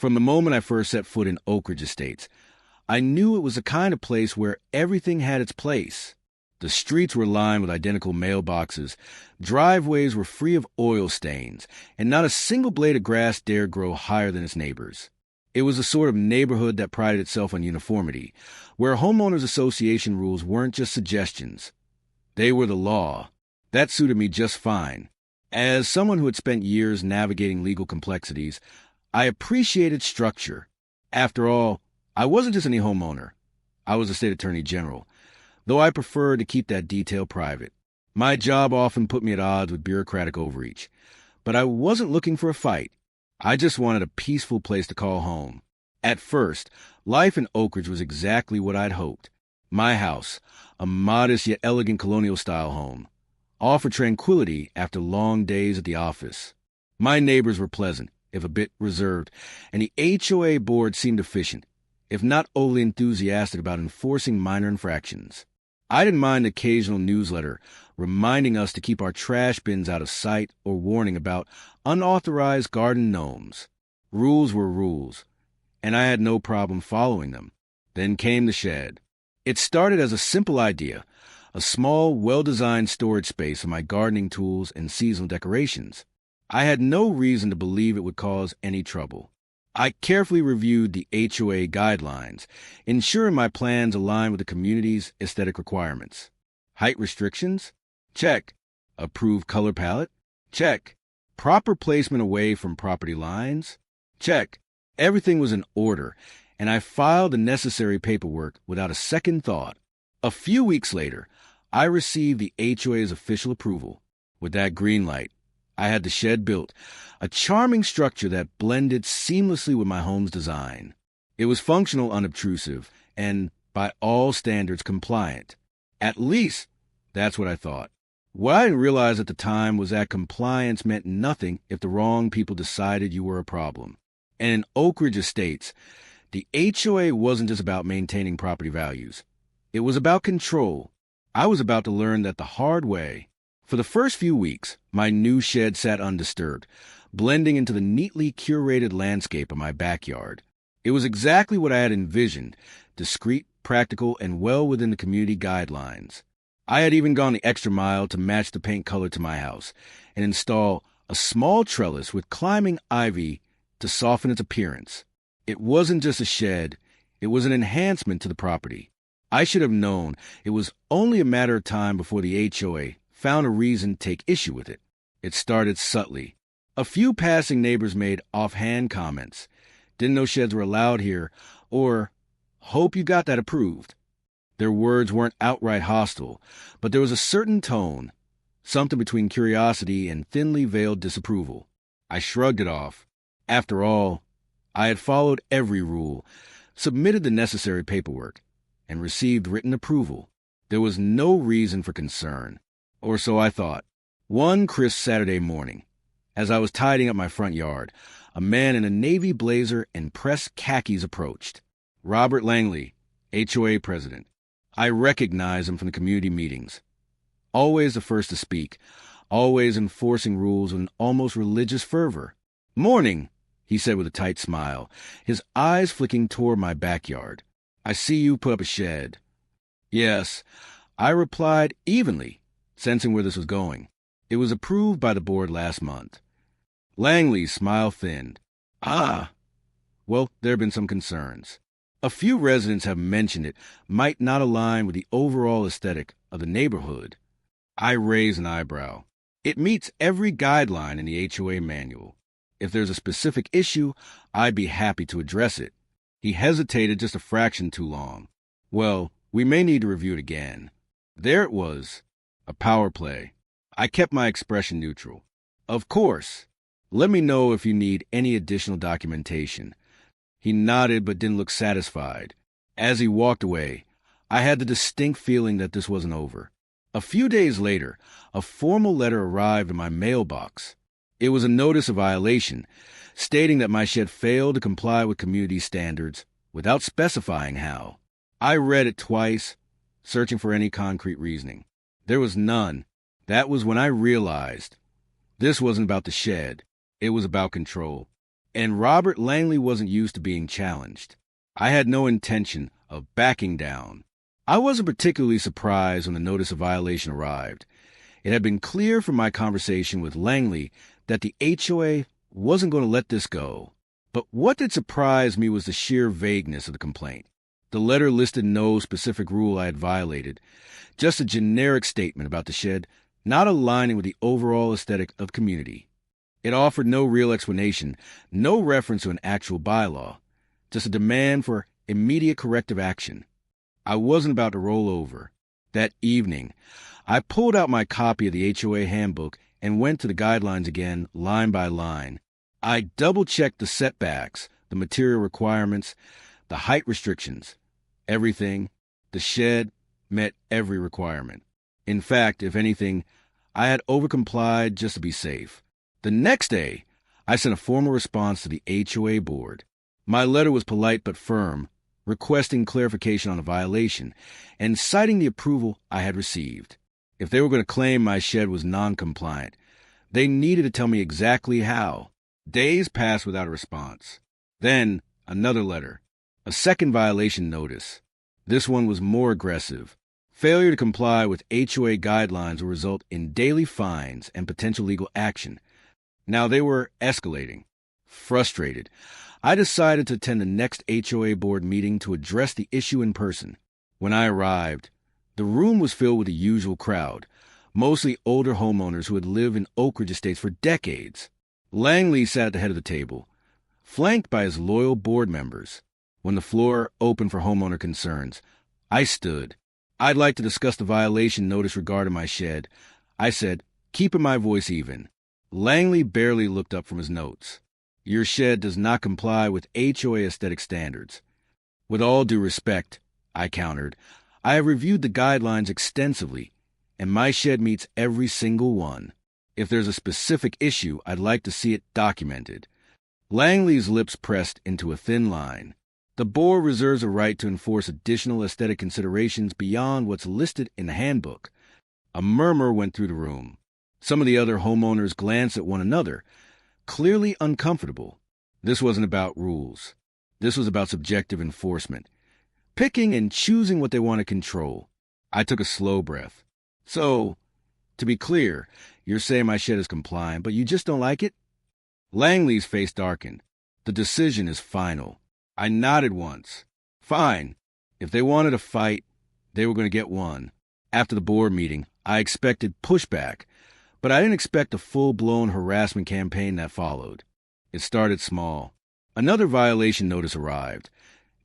From the moment I first set foot in Oak Ridge Estates, I knew it was the kind of place where everything had its place. The streets were lined with identical mailboxes, driveways were free of oil stains, and not a single blade of grass dared grow higher than its neighbors. It was a sort of neighborhood that prided itself on uniformity, where homeowners association rules weren't just suggestions. They were the law. That suited me just fine. As someone who had spent years navigating legal complexities, I appreciated structure. After all, I wasn't just any homeowner. I was the state attorney general, though I preferred to keep that detail private. My job often put me at odds with bureaucratic overreach, but I wasn't looking for a fight. I just wanted a peaceful place to call home. At first, life in Oak Ridge was exactly what I'd hoped. My house, a modest yet elegant colonial-style home, offered tranquility after long days at the office. My neighbors were pleasant, if a bit reserved, and the HOA board seemed efficient, if not overly enthusiastic about enforcing minor infractions. I didn't mind the occasional newsletter reminding us to keep our trash bins out of sight or warning about unauthorized garden gnomes. Rules were rules, and I had no problem following them. Then came the shed. It started as a simple idea, a small, well-designed storage space for my gardening tools and seasonal decorations. I had no reason to believe it would cause any trouble. I carefully reviewed the HOA guidelines, ensuring my plans aligned with the community's aesthetic requirements. Height restrictions? Check. Approved color palette? Check. Proper placement away from property lines? Check. Everything was in order, and I filed the necessary paperwork without a second thought. A few weeks later, I received the HOA's official approval. With that green light, I had the shed built, a charming structure that blended seamlessly with my home's design. It was functional, unobtrusive, and, by all standards, compliant. At least, that's what I thought. What I didn't realize at the time was that compliance meant nothing if the wrong people decided you were a problem. And in Oak Ridge Estates, the HOA wasn't just about maintaining property values. It was about control. I was about to learn that the hard way. For the first few weeks, my new shed sat undisturbed, blending into the neatly curated landscape of my backyard. It was exactly what I had envisioned, discreet, practical, and well within the community guidelines. I had even gone the extra mile to match the paint color to my house and install a small trellis with climbing ivy to soften its appearance. It wasn't just a shed, it was an enhancement to the property. I should have known it was only a matter of time before the HOA found a reason to take issue with it. It started subtly. A few passing neighbors made offhand comments. Didn't know sheds were allowed here, or, hope you got that approved. Their words weren't outright hostile, but there was a certain tone, something between curiosity and thinly veiled disapproval. I shrugged it off. After all, I had followed every rule, submitted the necessary paperwork, and received written approval. There was no reason for concern. Or so I thought. One crisp Saturday morning, as I was tidying up my front yard, a man in a navy blazer and pressed khakis approached. Robert Langley, HOA president. I recognized him from the community meetings. Always the first to speak, always enforcing rules with an almost religious fervor. "Morning," he said with a tight smile, his eyes flicking toward my backyard. "I see you put up a shed." "Yes," I replied evenly, sensing where this was going. "It was approved by the board last month." Langley's smile thinned. "Ah. Well, there have been some concerns. A few residents have mentioned it might not align with the overall aesthetic of the neighborhood." I raised an eyebrow. "It meets every guideline in the HOA manual. If there's a specific issue, I'd be happy to address it." He hesitated just a fraction too long. "Well, we may need to review it again." There it was. A power play. I kept my expression neutral. "Of course. Let me know if you need any additional documentation." He nodded but didn't look satisfied. As he walked away, I had the distinct feeling that this wasn't over. A few days later, a formal letter arrived in my mailbox. It was a notice of violation, stating that my shed failed to comply with community standards without specifying how. I read it twice, searching for any concrete reasoning. There was none. That was when I realized this wasn't about the shed. It was about control. And Robert Langley wasn't used to being challenged. I had no intention of backing down. I wasn't particularly surprised when the notice of violation arrived. It had been clear from my conversation with Langley that the HOA wasn't going to let this go. But what did surprise me was the sheer vagueness of the complaint. The letter listed no specific rule I had violated, just a generic statement about the shed not aligning with the overall aesthetic of the community. It offered no real explanation, no reference to an actual bylaw, just a demand for immediate corrective action. I wasn't about to roll over. That evening, I pulled out my copy of the HOA handbook and went to the guidelines again, line by line. I double-checked the setbacks, the material requirements, the height restrictions. Everything. The shed met every requirement. In fact, if anything, I had overcomplied just to be safe. The next day, I sent a formal response to the HOA board. My letter was polite but firm, requesting clarification on the violation and citing the approval I had received. If they were going to claim my shed was non-compliant, they needed to tell me exactly how. Days passed without a response. Then, another letter. A second violation notice. This one was more aggressive. Failure to comply with HOA guidelines will result in daily fines and potential legal action. Now they were escalating. Frustrated, I decided to attend the next HOA board meeting to address the issue in person. When I arrived, the room was filled with the usual crowd, mostly older homeowners who had lived in Oak Ridge Estates for decades. Langley sat at the head of the table, flanked by his loyal board members. When the floor opened for homeowner concerns, I stood. I'd like to discuss the violation notice regarding my shed. I said, keeping my voice even. Langley barely looked up from his notes. Your shed does not comply with HOA aesthetic standards. With all due respect, I countered, I have reviewed the guidelines extensively, and my shed meets every single one. If there's a specific issue, I'd like to see it documented. Langley's lips pressed into a thin line. The board reserves a right to enforce additional aesthetic considerations beyond what's listed in the handbook. A murmur went through the room. Some of the other homeowners glanced at one another, clearly uncomfortable. This wasn't about rules. This was about subjective enforcement, picking and choosing what they want to control. I took a slow breath. So, to be clear, you're saying my shed is compliant, but you just don't like it? Langley's face darkened. The decision is final. I nodded once. Fine. If they wanted a fight, they were going to get one. After the board meeting, I expected pushback, but I didn't expect a full-blown harassment campaign that followed. It started small. Another violation notice arrived,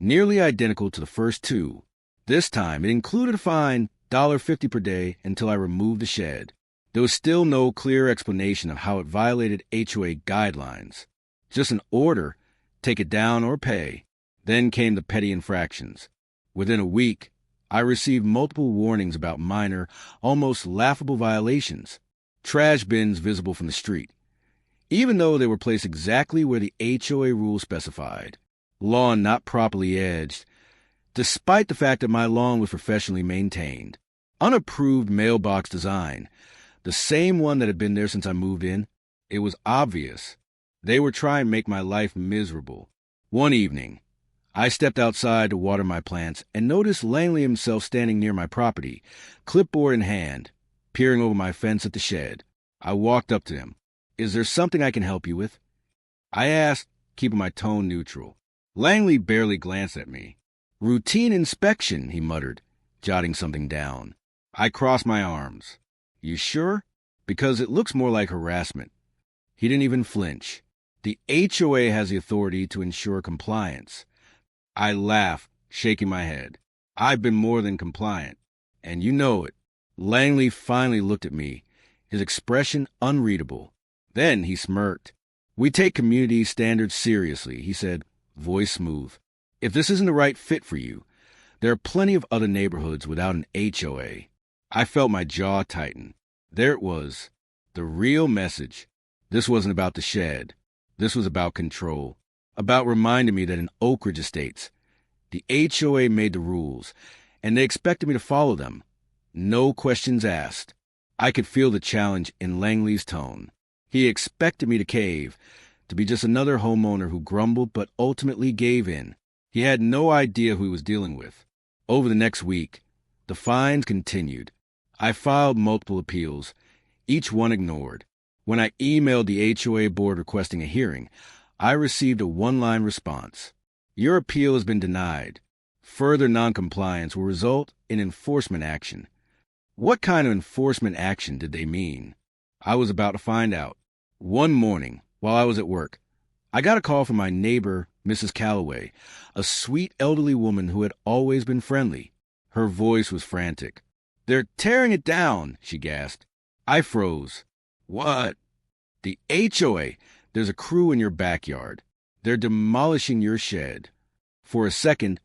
nearly identical to the first two. This time, it included a fine, $1.50 per day, until I removed the shed. There was still no clear explanation of how it violated HOA guidelines. Just an order, take it down or pay. Then came the petty infractions. Within a week, I received multiple warnings about minor, almost laughable violations. Trash bins visible from the street, even though they were placed exactly where the HOA rules specified. Lawn not properly edged, despite the fact that my lawn was professionally maintained. Unapproved mailbox design, the same one that had been there since I moved in. It was obvious. They were trying to make my life miserable. One evening, I stepped outside to water my plants and noticed Langley himself standing near my property, clipboard in hand, peering over my fence at the shed. I walked up to him. Is there something I can help you with? I asked, keeping my tone neutral. Langley barely glanced at me. Routine inspection, he muttered, jotting something down. I crossed my arms. You sure? Because it looks more like harassment. He didn't even flinch. The HOA has the authority to ensure compliance. I laughed, shaking my head. I've been more than compliant, and you know it. Langley finally looked at me, his expression unreadable. Then he smirked. We take community standards seriously, he said, voice smooth. If this isn't the right fit for you, there are plenty of other neighborhoods without an HOA. I felt my jaw tighten. There it was, the real message. This wasn't about the shed. This was about control, about reminding me that in Oak Ridge Estates, the HOA made the rules, and they expected me to follow them. No questions asked. I could feel the challenge in Langley's tone. He expected me to cave, to be just another homeowner who grumbled but ultimately gave in. He had no idea who he was dealing with. Over the next week, the fines continued. I filed multiple appeals, each one ignored. When I emailed the HOA board requesting a hearing, I received a one-line response. Your appeal has been denied. Further noncompliance will result in enforcement action. What kind of enforcement action did they mean? I was about to find out. One morning, while I was at work, I got a call from my neighbor, Mrs. Calloway, a sweet elderly woman who had always been friendly. Her voice was frantic. "They're tearing it down," she gasped. I froze. What? The HOA. There's a crew in your backyard. They're demolishing your shed. For a second,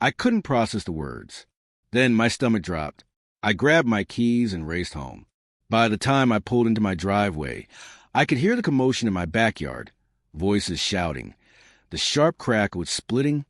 I couldn't process the words. Then my stomach dropped. I grabbed my keys and raced home. By the time I pulled into my driveway, I could hear the commotion in my backyard, voices shouting, the sharp crackle of splitting,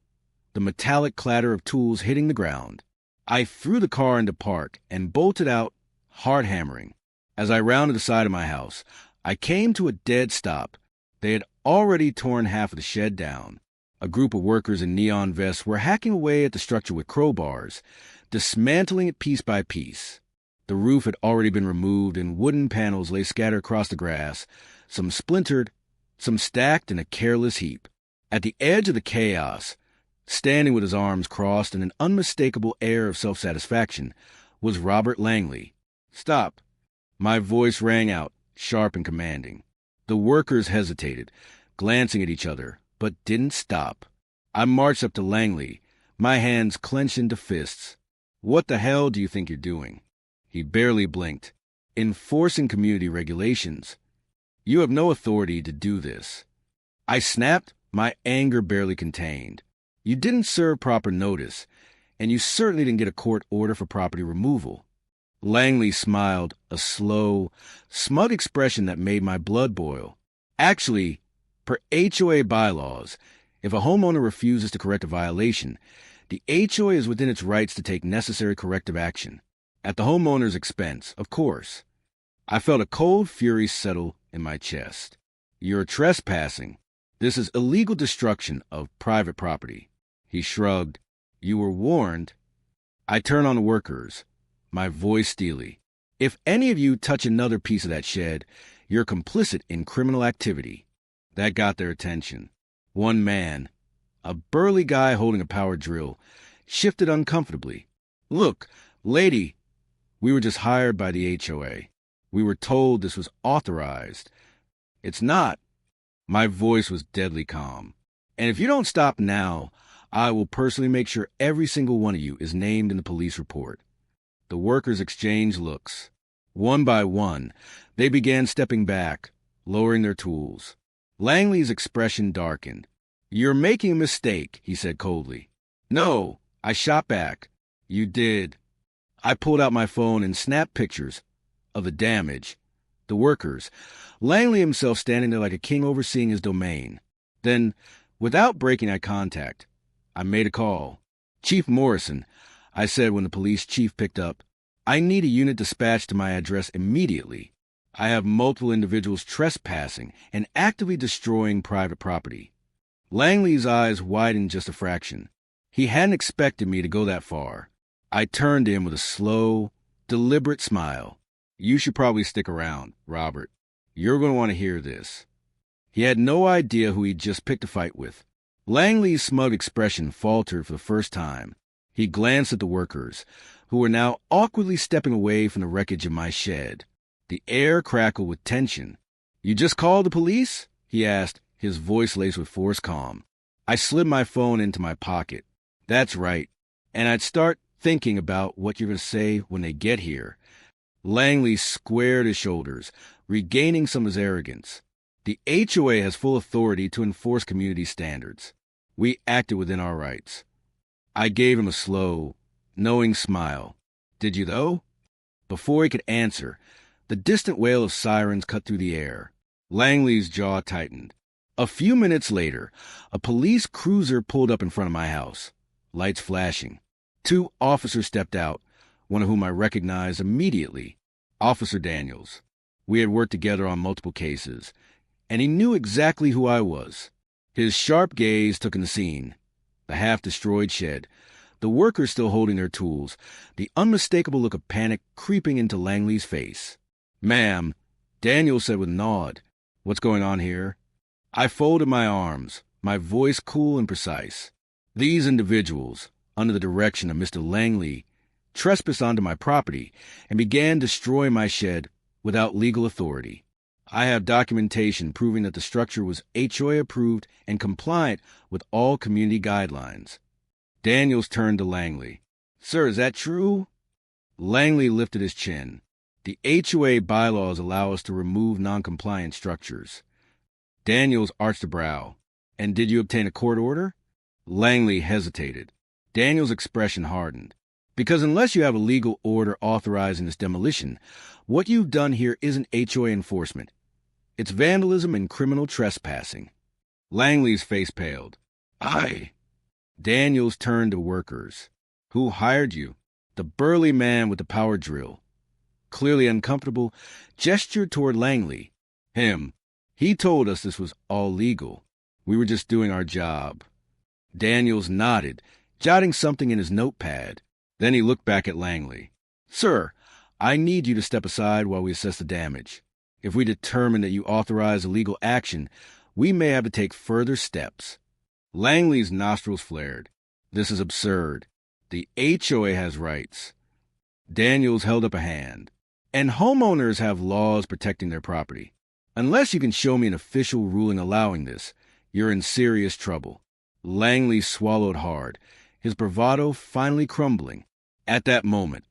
the metallic clatter of tools hitting the ground. I threw the car into park and bolted out, hard hammering. As I rounded the side of my house, I came to a dead stop. They had already torn half of the shed down. A group of workers in neon vests were hacking away at the structure with crowbars, dismantling it piece by piece. The roof had already been removed and wooden panels lay scattered across the grass, some splintered, some stacked in a careless heap. At the edge of the chaos, standing with his arms crossed and an unmistakable air of self-satisfaction, was Robert Langley. "Stop." My voice rang out, sharp and commanding. The workers hesitated, glancing at each other, but didn't stop. I marched up to Langley, my hands clenched into fists. "What the hell do you think you're doing?" He barely blinked. "Enforcing community regulations. You have no authority to do this." I snapped, my anger barely contained. "You didn't serve proper notice, and you certainly didn't get a court order for property removal." Langley smiled, a slow, smug expression that made my blood boil. "Actually, per HOA bylaws, if a homeowner refuses to correct a violation, the HOA is within its rights to take necessary corrective action. At the homeowner's expense, of course." I felt a cold fury settle in my chest. "You're trespassing. This is illegal destruction of private property." He shrugged. "You were warned." I turned on the workers, my voice steely. "If any of you touch another piece of that shed, you're complicit in criminal activity." That got their attention. One man, a burly guy holding a power drill, shifted uncomfortably. "Look, lady, we were just hired by the HOA. We were told this was authorized." "It's not." My voice was deadly calm. "And if you don't stop now, I will personally make sure every single one of you is named in the police report." The workers exchanged looks. One by one, they began stepping back, lowering their tools. Langley's expression darkened. "You're making a mistake," he said coldly. "No," I shot back. "You did." I pulled out my phone and snapped pictures of the damage, the workers, Langley himself standing there like a king overseeing his domain. Then, without breaking eye contact, I made a call. "Chief Morrison," I said when the police chief picked up, "I need a unit dispatched to my address immediately. I have multiple individuals trespassing and actively destroying private property." Langley's eyes widened just a fraction. He hadn't expected me to go that far. I turned to him with a slow, deliberate smile. "You should probably stick around, Robert. You're going to want to hear this." He had no idea who he'd just picked a fight with. Langley's smug expression faltered for the first time. He glanced at the workers, who were now awkwardly stepping away from the wreckage of my shed. The air crackled with tension. "You just called the police?" he asked, his voice laced with forced calm. I slid my phone into my pocket. "That's right. And I'd start thinking about what you're going to say when they get here." Langley squared his shoulders, regaining some of his arrogance. "The HOA has full authority to enforce community standards. We acted within our rights." I gave him a slow, knowing smile. "Did you, though?" Before he could answer, the distant wail of sirens cut through the air. Langley's jaw tightened. A few minutes later, a police cruiser pulled up in front of my house, lights flashing. 2 officers stepped out, one of whom I recognized immediately, Officer Daniels. We had worked together on multiple cases. and he knew exactly who I was. His sharp gaze took in the scene: the half-destroyed shed, the workers still holding their tools, the unmistakable look of panic creeping into Langley's face. "Ma'am," Daniel said with a nod. "What's going on here?" I folded my arms, my voice cool and precise. "These individuals, under the direction of Mr. Langley, trespassed onto my property and began destroying my shed without legal authority. I have documentation proving that the structure was HOA approved and compliant with all community guidelines." Daniels turned to Langley. "Sir, is that true?" Langley lifted his chin. "The HOA bylaws allow us to remove non-compliant structures." Daniels arched a brow. "And did you obtain a court order?" Langley hesitated. Daniels' expression hardened. "Because unless you have a legal order authorizing this demolition, what you've done here isn't HOA enforcement. It's vandalism and criminal trespassing." Langley's face paled. "I..." Daniels turned to workers. "Who hired you?" The burly man with the power drill, clearly uncomfortable, gestured toward Langley. "Him. He told us this was all legal. We were just doing our job." Daniels nodded, jotting something in his notepad. Then he looked back at Langley. "Sir, I need you to step aside while we assess the damage. If we determine that you authorize illegal action, we may have to take further steps." Langley's nostrils flared. "This is absurd. The HOA has rights." Daniels held up a hand. "And homeowners have laws protecting their property. Unless you can show me an official ruling allowing this, you're in serious trouble." Langley swallowed hard, his bravado finally crumbling. At that moment,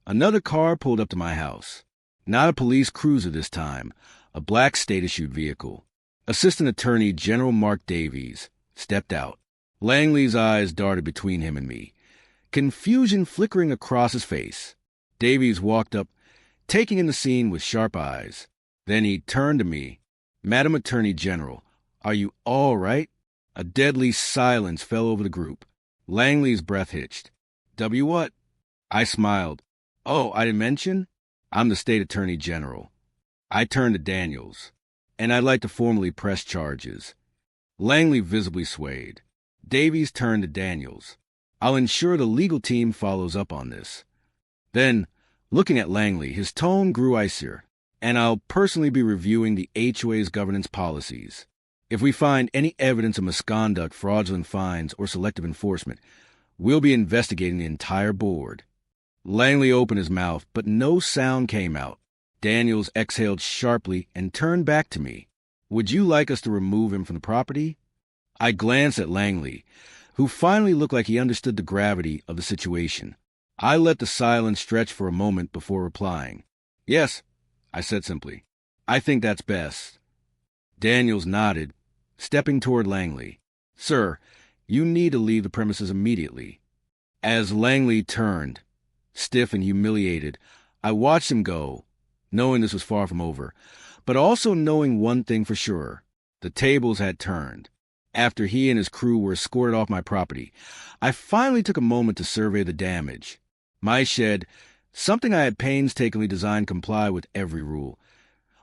another car pulled up to my house. Not a police cruiser this time, a black state-issued vehicle. Assistant Attorney General Mark Davies stepped out. Langley's eyes darted between him and me, confusion flickering across his face. Davies walked up, taking in the scene with sharp eyes. Then he turned to me. "Madam Attorney General, are you all right?" A deadly silence fell over the group. Langley's breath hitched. "W what?" I smiled. "Oh, I didn't mention? I'm the State Attorney General." I turned to Daniels. "And I'd like to formally press charges." Langley visibly swayed. Davies turned to Daniels. "I'll ensure the legal team follows up on this." Then, looking at Langley, his tone grew icier. "And I'll personally be reviewing the HOA's governance policies. If we find any evidence of misconduct, fraudulent fines, or selective enforcement, we'll be investigating the entire board." Langley opened his mouth, but no sound came out. Daniels exhaled sharply and turned back to me. "Would you like us to remove him from the property?" I glanced at Langley, who finally looked like he understood the gravity of the situation. I let the silence stretch for a moment before replying. "Yes," I said simply. "I think that's best." Daniels nodded, stepping toward Langley. "Sir, you need to leave the premises immediately." As Langley turned, stiff and humiliated, I watched him go, knowing this was far from over, but also knowing one thing for sure: the tables had turned. After he and his crew were escorted off my property, I finally took a moment to survey the damage. My shed, something I had painstakingly designed comply with every rule,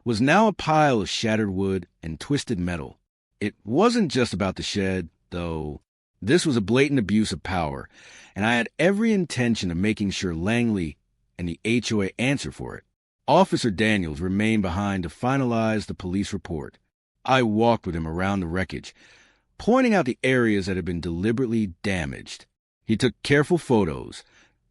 was now a pile of shattered wood and twisted metal. It wasn't just about the shed, though. This was a blatant abuse of power, and I had every intention of making sure Langley and the HOA answered for it. Officer Daniels remained behind to finalize the police report. I walked with him around the wreckage, pointing out the areas that had been deliberately damaged. He took careful photos,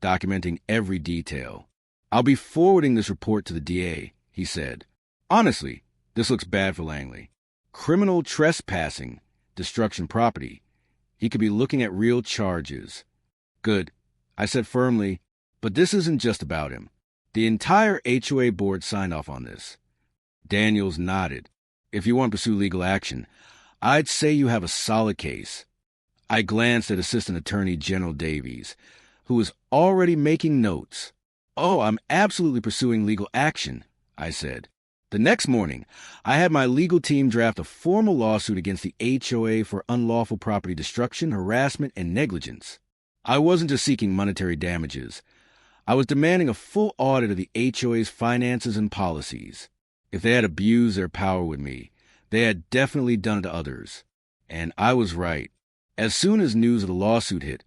documenting every detail. "I'll be forwarding this report to the DA," he said. "Honestly, this looks bad for Langley. Criminal trespassing, destruction property. He could be looking at real charges." "Good," I said firmly, "but this isn't just about him. The entire HOA board signed off on this." Daniels nodded. "If you want to pursue legal action, I'd say you have a solid case." I glanced at Assistant Attorney General Davies, who was already making notes. "Oh, I'm absolutely pursuing legal action," I said. The next morning, I had my legal team draft a formal lawsuit against the HOA for unlawful property destruction, harassment, and negligence. I wasn't just seeking monetary damages. I was demanding a full audit of the HOA's finances and policies. If they had abused their power with me, They had definitely done it to others. And I was right. As soon as news of the lawsuit hit,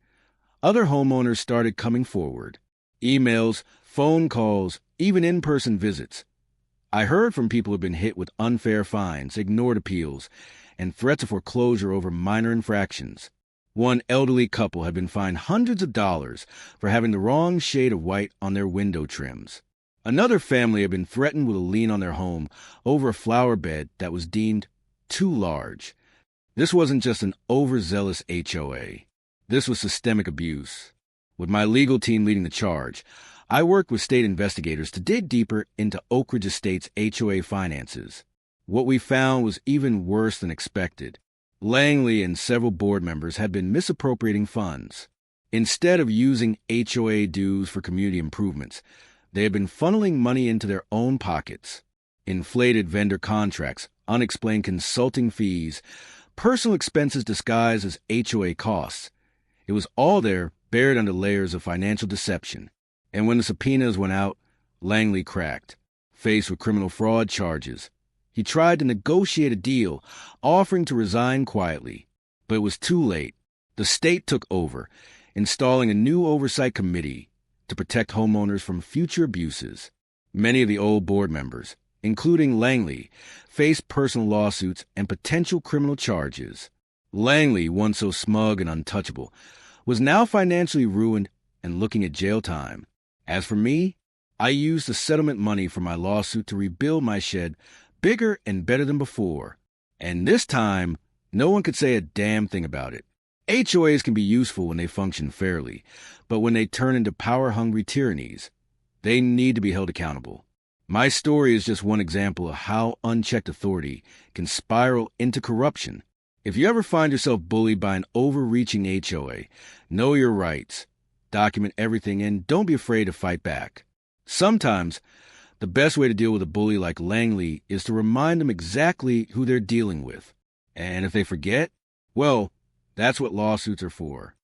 other homeowners started coming forward. Emails, phone calls, even in-person visits. I heard from people who had been hit with unfair fines, ignored appeals, and threats of foreclosure over minor infractions. One elderly couple had been fined hundreds of dollars for having the wrong shade of white on their window trims. Another family had been threatened with a lien on their home over a flower bed that was deemed too large. This wasn't just an overzealous HOA. This was systemic abuse. With my legal team leading the charge, I worked with state investigators to dig deeper into Oak Ridge Estate's HOA finances. What we found was even worse than expected. Langley and several board members had been misappropriating funds. Instead of using HOA dues for community improvements, they had been funneling money into their own pockets. Inflated vendor contracts, unexplained consulting fees, personal expenses disguised as HOA costs. It was all there, buried under layers of financial deception. And when the subpoenas went out, Langley cracked. Faced with criminal fraud charges, he tried to negotiate a deal, offering to resign quietly. But it was too late. The state took over, installing a new oversight committee to protect homeowners from future abuses. Many of the old board members, including Langley, faced personal lawsuits and potential criminal charges. Langley, once so smug and untouchable, was now financially ruined and looking at jail time. As for me, I used the settlement money from my lawsuit to rebuild my shed bigger and better than before. And this time, no one could say a damn thing about it. HOAs can be useful when they function fairly, but when they turn into power-hungry tyrannies, they need to be held accountable. My story is just one example of how unchecked authority can spiral into corruption. If you ever find yourself bullied by an overreaching HOA, know your rights, document everything, and don't be afraid to fight back. Sometimes, the best way to deal with a bully like Langley is to remind them exactly who they're dealing with. And if they forget, well, that's what lawsuits are for.